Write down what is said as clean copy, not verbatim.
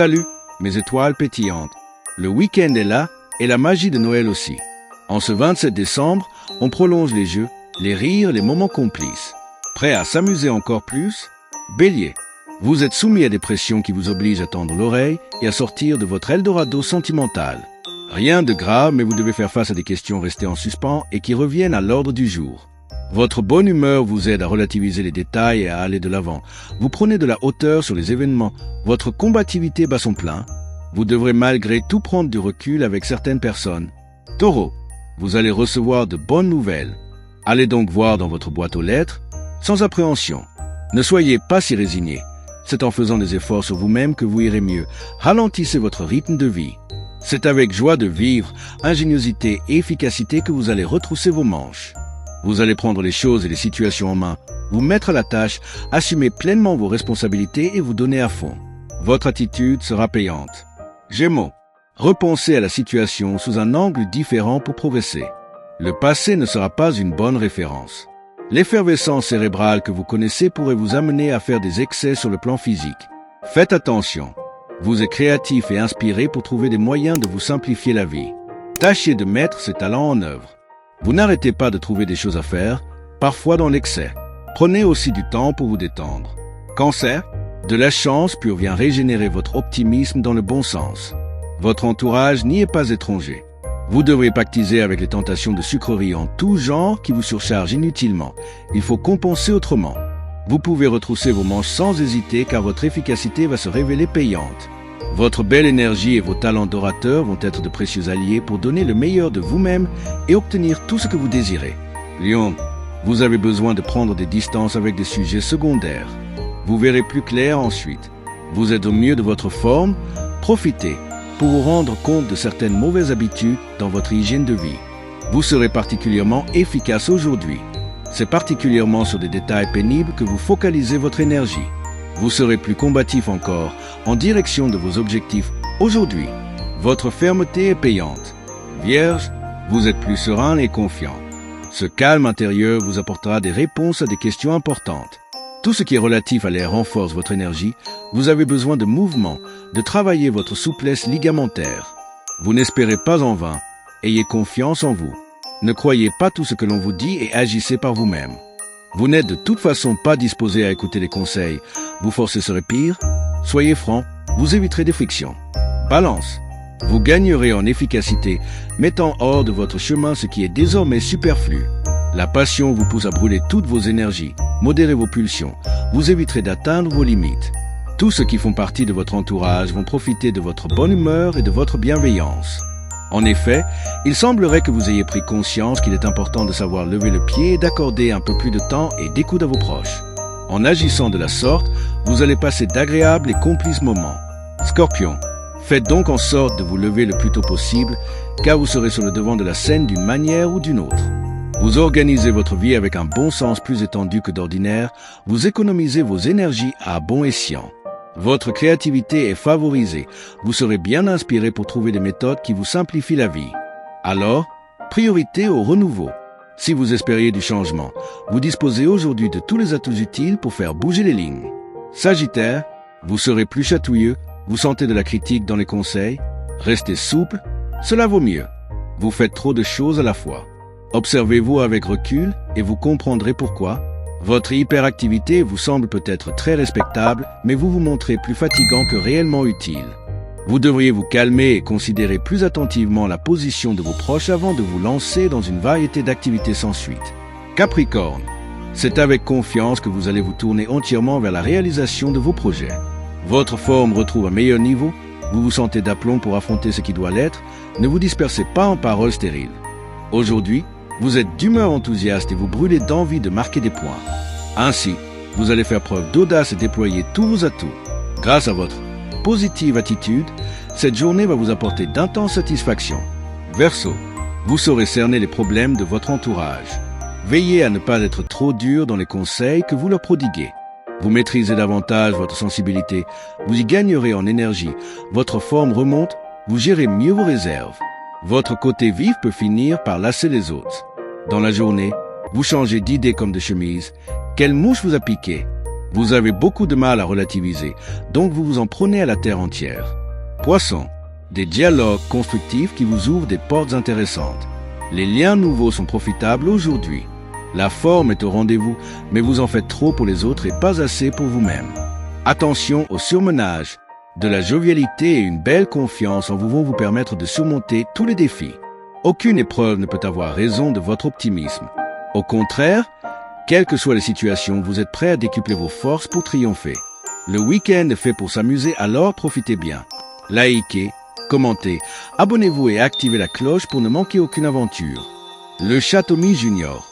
Salut, mes étoiles pétillantes. Le week-end est là et la magie de Noël aussi. En ce 27 décembre, on prolonge les jeux, les rires, les moments complices. Prêt à s'amuser encore plus? Bélier, vous êtes soumis à des pressions qui vous obligent à tendre l'oreille et à sortir de votre Eldorado sentimental. Rien de grave, mais vous devez faire face à des questions restées en suspens et qui reviennent à l'ordre du jour. Votre bonne humeur vous aide à relativiser les détails et à aller de l'avant. Vous prenez de la hauteur sur les événements. Votre combativité bat son plein. Vous devrez malgré tout prendre du recul avec certaines personnes. Taureau, vous allez recevoir de bonnes nouvelles. Allez donc voir dans votre boîte aux lettres, sans appréhension. Ne soyez pas si résigné. C'est en faisant des efforts sur vous-même que vous irez mieux. Ralentissez votre rythme de vie. C'est avec joie de vivre, ingéniosité et efficacité que vous allez retrousser vos manches. Vous allez prendre les choses et les situations en main, vous mettre à la tâche, assumer pleinement vos responsabilités et vous donner à fond. Votre attitude sera payante. Gémeaux, repensez à la situation sous un angle différent pour progresser. Le passé ne sera pas une bonne référence. L'effervescence cérébrale que vous connaissez pourrait vous amener à faire des excès sur le plan physique. Faites attention. Vous êtes créatif et inspiré pour trouver des moyens de vous simplifier la vie. Tâchez de mettre ces talents en œuvre. Vous n'arrêtez pas de trouver des choses à faire, parfois dans l'excès. Prenez aussi du temps pour vous détendre. Cancer, de la chance pure vient régénérer votre optimisme dans le bon sens. Votre entourage n'y est pas étranger. Vous devrez pactiser avec les tentations de sucreries en tout genre qui vous surchargent inutilement. Il faut compenser autrement. Vous pouvez retrousser vos manches sans hésiter car votre efficacité va se révéler payante. Votre belle énergie et vos talents d'orateur vont être de précieux alliés pour donner le meilleur de vous-même et obtenir tout ce que vous désirez. Lion, vous avez besoin de prendre des distances avec des sujets secondaires. Vous verrez plus clair ensuite. Vous êtes au mieux de votre forme, profitez pour vous rendre compte de certaines mauvaises habitudes dans votre hygiène de vie. Vous serez particulièrement efficace aujourd'hui. C'est particulièrement sur des détails pénibles que vous focalisez votre énergie. Vous serez plus combatif encore, en direction de vos objectifs aujourd'hui. Votre fermeté est payante. Vierge, vous êtes plus serein et confiant. Ce calme intérieur vous apportera des réponses à des questions importantes. Tout ce qui est relatif à l'air renforce votre énergie. Vous avez besoin de mouvement, de travailler votre souplesse ligamentaire. Vous n'espérez pas en vain. Ayez confiance en vous. Ne croyez pas tout ce que l'on vous dit et agissez par vous-même. Vous n'êtes de toute façon pas disposé à écouter les conseils. Vous forcer serait pire. Soyez franc, vous éviterez des frictions. Balance, vous gagnerez en efficacité, mettant hors de votre chemin ce qui est désormais superflu. La passion vous pousse à brûler toutes vos énergies. Modérez vos pulsions. Vous éviterez d'atteindre vos limites. Tous ceux qui font partie de votre entourage vont profiter de votre bonne humeur et de votre bienveillance. En effet, il semblerait que vous ayez pris conscience qu'il est important de savoir lever le pied et d'accorder un peu plus de temps et d'écoute à vos proches. En agissant de la sorte, vous allez passer d'agréables et complices moments. Scorpion, faites donc en sorte de vous lever le plus tôt possible, car vous serez sur le devant de la scène d'une manière ou d'une autre. Vous organisez votre vie avec un bon sens plus étendu que d'ordinaire, vous économisez vos énergies à bon escient. Votre créativité est favorisée. Vous serez bien inspiré pour trouver des méthodes qui vous simplifient la vie. Alors, priorité au renouveau. Si vous espériez du changement, vous disposez aujourd'hui de tous les atouts utiles pour faire bouger les lignes. Sagittaire, vous serez plus chatouilleux, vous sentez de la critique dans les conseils. Restez souple, cela vaut mieux. Vous faites trop de choses à la fois. Observez-vous avec recul et vous comprendrez pourquoi. Votre hyperactivité vous semble peut-être très respectable, mais vous vous montrez plus fatigant que réellement utile. Vous devriez vous calmer et considérer plus attentivement la position de vos proches avant de vous lancer dans une variété d'activités sans suite. Capricorne, c'est avec confiance que vous allez vous tourner entièrement vers la réalisation de vos projets. Votre forme retrouve un meilleur niveau, vous vous sentez d'aplomb pour affronter ce qui doit l'être, ne vous dispersez pas en paroles stériles. Aujourd'hui, vous êtes d'humeur enthousiaste et vous brûlez d'envie de marquer des points. Ainsi, vous allez faire preuve d'audace et déployer tous vos atouts. Grâce à votre positive attitude, cette journée va vous apporter d'intenses satisfactions. Verseau, vous saurez cerner les problèmes de votre entourage. Veillez à ne pas être trop dur dans les conseils que vous leur prodiguez. Vous maîtrisez davantage votre sensibilité, vous y gagnerez en énergie, votre forme remonte, vous gérez mieux vos réserves. Votre côté vif peut finir par lasser les autres. Dans la journée, vous changez d'idée comme de chemise. Quelle mouche vous a piqué? Vous avez beaucoup de mal à relativiser, donc vous vous en prenez à la terre entière. Poisson, des dialogues constructifs qui vous ouvrent des portes intéressantes. Les liens nouveaux sont profitables aujourd'hui. La forme est au rendez-vous, mais vous en faites trop pour les autres et pas assez pour vous-même. Attention au surmenage. De la jovialité et une belle confiance en vous vont vous permettre de surmonter tous les défis. Aucune épreuve ne peut avoir raison de votre optimisme. Au contraire, quelles que soient les situations, vous êtes prêt à décupler vos forces pour triompher. Le week-end est fait pour s'amuser, alors profitez bien. Likez, commentez, abonnez-vous et activez la cloche pour ne manquer aucune aventure. Le Château Mi Junior.